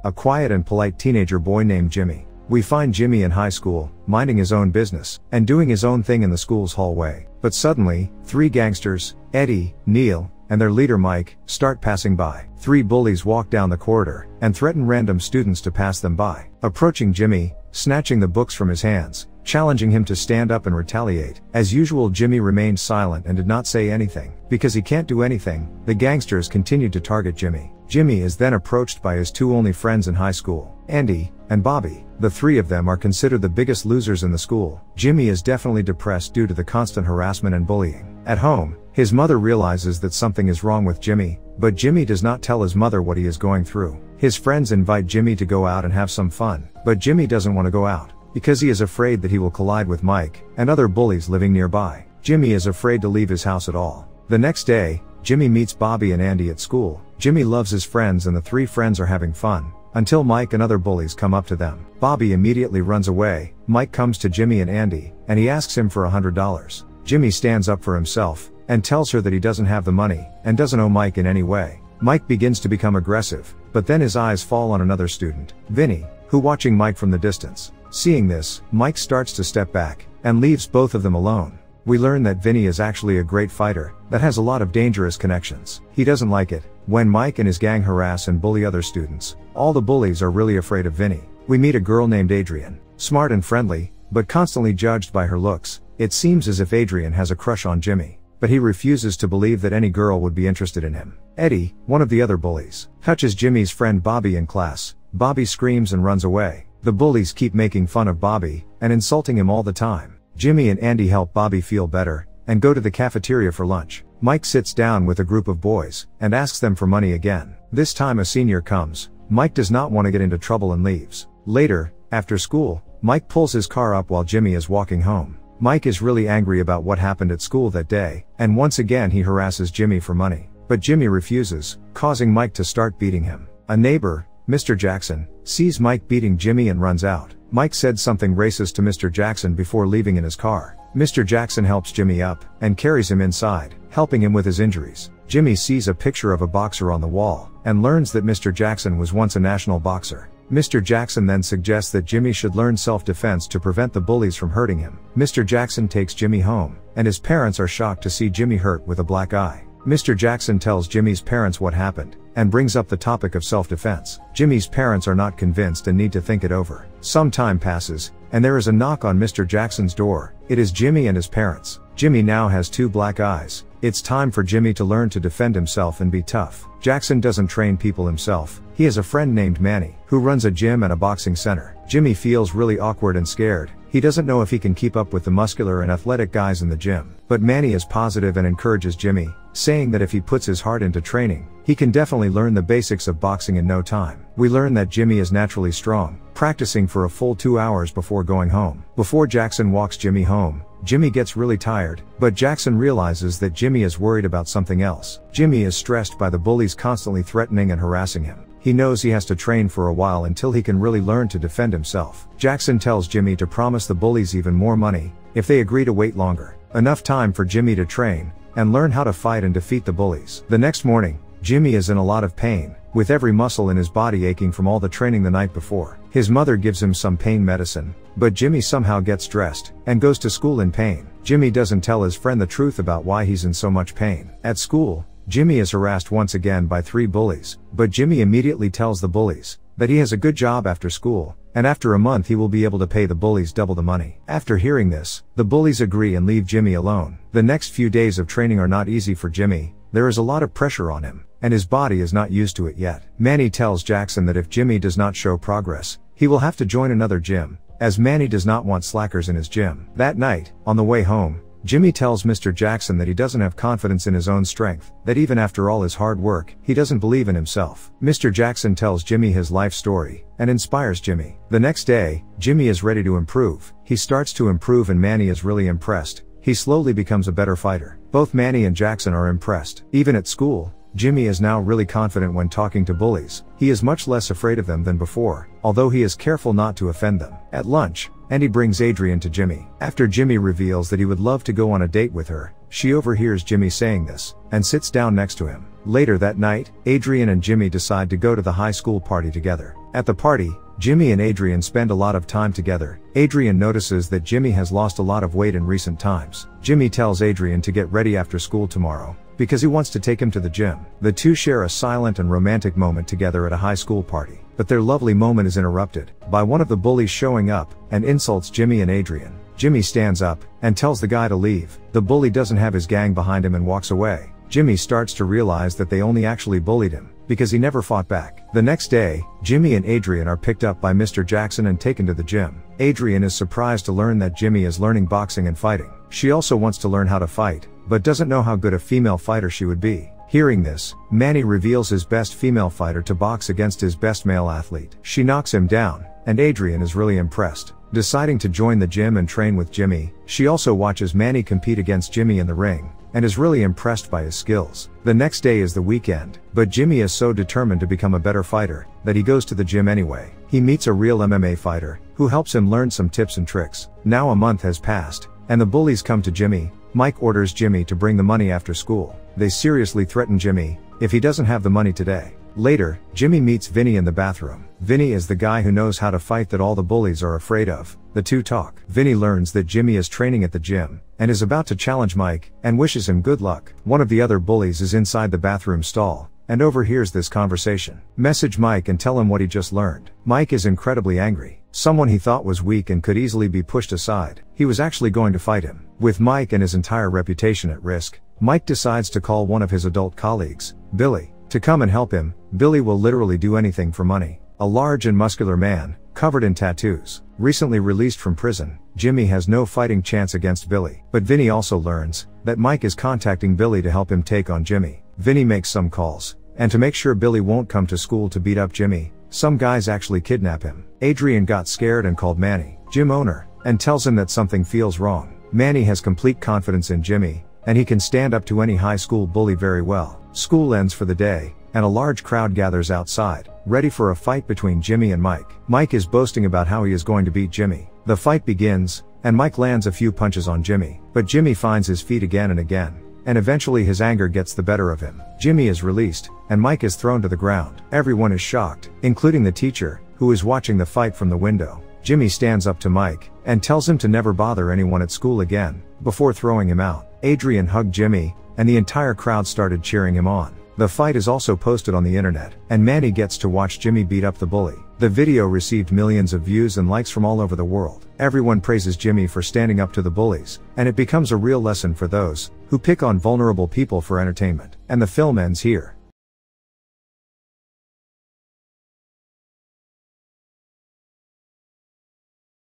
a quiet and polite teenager boy named Jimmy. We find Jimmy in high school, minding his own business, and doing his own thing in the school's hallway. But suddenly, 3 gangsters, Eddie, Neil, and their leader Mike, start passing by. 3 bullies walk down the corridor, and threaten random students to pass them by. Approaching Jimmy, snatching the books from his hands, challenging him to stand up and retaliate. As usual, Jimmy remained silent and did not say anything. Because he can't do anything, the gangsters continued to target Jimmy. Jimmy is then approached by his 2 only friends in high school, Andy and Bobby. The 3 of them are considered the biggest losers in the school. Jimmy is definitely depressed due to the constant harassment and bullying. At home, his mother realizes that something is wrong with Jimmy, but Jimmy does not tell his mother what he is going through. His friends invite Jimmy to go out and have some fun, but Jimmy doesn't want to go out, because he is afraid that he will collide with Mike and other bullies living nearby. Jimmy is afraid to leave his house at all. The next day, Jimmy meets Bobby and Andy at school. Jimmy loves his friends and the 3 friends are having fun, until Mike and other bullies come up to them. Bobby immediately runs away. Mike comes to Jimmy and Andy, and he asks him for $100. Jimmy stands up for himself, and tells her that he doesn't have the money, and doesn't owe Mike in any way. Mike begins to become aggressive, but then his eyes fall on another student, Vinny, who watching Mike from the distance. Seeing this, Mike starts to step back, and leaves both of them alone. We learn that Vinny is actually a great fighter, that has a lot of dangerous connections. He doesn't like it when Mike and his gang harass and bully other students. All the bullies are really afraid of Vinny. We meet a girl named Adrian, smart and friendly, but constantly judged by her looks. It seems as if Adrian has a crush on Jimmy, but he refuses to believe that any girl would be interested in him. Eddie, one of the other bullies, touches Jimmy's friend Bobby in class. Bobby screams and runs away. The bullies keep making fun of Bobby, and insulting him all the time. Jimmy and Andy help Bobby feel better, and go to the cafeteria for lunch. Mike sits down with a group of boys, and asks them for money again. This time a senior comes. Mike does not want to get into trouble and leaves. Later, after school, Mike pulls his car up while Jimmy is walking home. Mike is really angry about what happened at school that day, and once again he harasses Jimmy for money. But Jimmy refuses, causing Mike to start beating him. A neighbor, Mr. Jackson, sees Mike beating Jimmy and runs out. Mike said something racist to Mr. Jackson before leaving in his car. Mr. Jackson helps Jimmy up, and carries him inside, helping him with his injuries. Jimmy sees a picture of a boxer on the wall, and learns that Mr. Jackson was once a national boxer. Mr. Jackson then suggests that Jimmy should learn self-defense to prevent the bullies from hurting him. Mr. Jackson takes Jimmy home, and his parents are shocked to see Jimmy hurt with a black eye. Mr. Jackson tells Jimmy's parents what happened, and brings up the topic of self-defense. Jimmy's parents are not convinced and need to think it over. Some time passes, and there is a knock on Mr. Jackson's door. It is Jimmy and his parents. Jimmy now has 2 black eyes. It's time for Jimmy to learn to defend himself and be tough. Jackson doesn't train people himself. He has a friend named Manny, who runs a gym and a boxing center. Jimmy feels really awkward and scared. He doesn't know if he can keep up with the muscular and athletic guys in the gym. But Manny is positive and encourages Jimmy, saying that if he puts his heart into training, he can definitely learn the basics of boxing in no time. We learn that Jimmy is naturally strong, practicing for a full 2 hours before going home. Before Jackson walks Jimmy home, Jimmy gets really tired, but Jackson realizes that Jimmy is worried about something else. Jimmy is stressed by the bullies constantly threatening and harassing him. He knows he has to train for a while until he can really learn to defend himself. Jackson tells Jimmy to promise the bullies even more money, if they agree to wait longer. Enough time for Jimmy to train, and learn how to fight and defeat the bullies. The next morning, Jimmy is in a lot of pain, with every muscle in his body aching from all the training the night before. His mother gives him some pain medicine, but Jimmy somehow gets dressed, and goes to school in pain. Jimmy doesn't tell his friend the truth about why he's in so much pain. At school, Jimmy is harassed once again by 3 bullies, but Jimmy immediately tells the bullies that he has a good job after school, and after a month he will be able to pay the bullies double the money. After hearing this, the bullies agree and leave Jimmy alone. The next few days of training are not easy for Jimmy. There is a lot of pressure on him, and his body is not used to it yet. Manny tells Jackson that if Jimmy does not show progress, he will have to join another gym, as Manny does not want slackers in his gym. That night, on the way home, Jimmy tells Mr. Jackson that he doesn't have confidence in his own strength, that even after all his hard work, he doesn't believe in himself. Mr. Jackson tells Jimmy his life story, and inspires Jimmy. The next day, Jimmy is ready to improve. He starts to improve and Manny is really impressed. He slowly becomes a better fighter. Both Manny and Jackson are impressed. Even at school, Jimmy is now really confident when talking to bullies. He is much less afraid of them than before, although he is careful not to offend them. At lunch, Andy brings Adrian to Jimmy. After Jimmy reveals that he would love to go on a date with her, she overhears Jimmy saying this, and sits down next to him. Later that night, Adrian and Jimmy decide to go to the high school party together. At the party, Jimmy and Adrian spend a lot of time together. Adrian notices that Jimmy has lost a lot of weight in recent times. Jimmy tells Adrian to get ready after school tomorrow, because he wants to take him to the gym. The two share a silent and romantic moment together at a high school party. But their lovely moment is interrupted by one of the bullies showing up and insults Jimmy and Adrian. Jimmy stands up and tells the guy to leave. The bully doesn't have his gang behind him and walks away. Jimmy starts to realize that they only actually bullied him because he never fought back. The next day, Jimmy and Adrian are picked up by Mr. Jackson and taken to the gym. Adrian is surprised to learn that Jimmy is learning boxing and fighting. She also wants to learn how to fight, but doesn't know how good a female fighter she would be. Hearing this, Manny reveals his best female fighter to box against his best male athlete. She knocks him down, and Adrian is really impressed. Deciding to join the gym and train with Jimmy, she also watches Manny compete against Jimmy in the ring, and is really impressed by his skills. The next day is the weekend, but Jimmy is so determined to become a better fighter, that he goes to the gym anyway. He meets a real MMA fighter, who helps him learn some tips and tricks. Now a month has passed, and the bullies come to Jimmy. Mike orders Jimmy to bring the money after school. They seriously threaten Jimmy if he doesn't have the money today. Later, Jimmy meets Vinny in the bathroom. Vinny is the guy who knows how to fight that all the bullies are afraid of. The two talk. Vinny learns that Jimmy is training at the gym, and is about to challenge Mike, and wishes him good luck. One of the other bullies is inside the bathroom stall, and overhears this conversation. Message Mike and tell him what he just learned. Mike is incredibly angry. Someone he thought was weak and could easily be pushed aside, he was actually going to fight him. With Mike and his entire reputation at risk, Mike decides to call one of his adult colleagues, Billy, to come and help him. Billy will literally do anything for money. A large and muscular man, covered in tattoos. Recently released from prison, Jimmy has no fighting chance against Billy. But Vinny also learns that Mike is contacting Billy to help him take on Jimmy. Vinny makes some calls, and to make sure Billy won't come to school to beat up Jimmy, some guys actually kidnap him. Adrian got scared and called Manny, gym owner, and tells him that something feels wrong. Manny has complete confidence in Jimmy, and he can stand up to any high school bully very well. School ends for the day, and a large crowd gathers outside, ready for a fight between Jimmy and Mike. Mike is boasting about how he is going to beat Jimmy. The fight begins, and Mike lands a few punches on Jimmy, but Jimmy finds his feet again and again, and eventually his anger gets the better of him. Jimmy is released, and Mike is thrown to the ground. Everyone is shocked, including the teacher, who is watching the fight from the window. Jimmy stands up to Mike, and tells him to never bother anyone at school again, before throwing him out. Adrian hugged Jimmy, and the entire crowd started cheering him on. The fight is also posted on the internet, and Manny gets to watch Jimmy beat up the bully. The video received millions of views and likes from all over the world. Everyone praises Jimmy for standing up to the bullies, and it becomes a real lesson for those who pick on vulnerable people for entertainment. And the film ends here.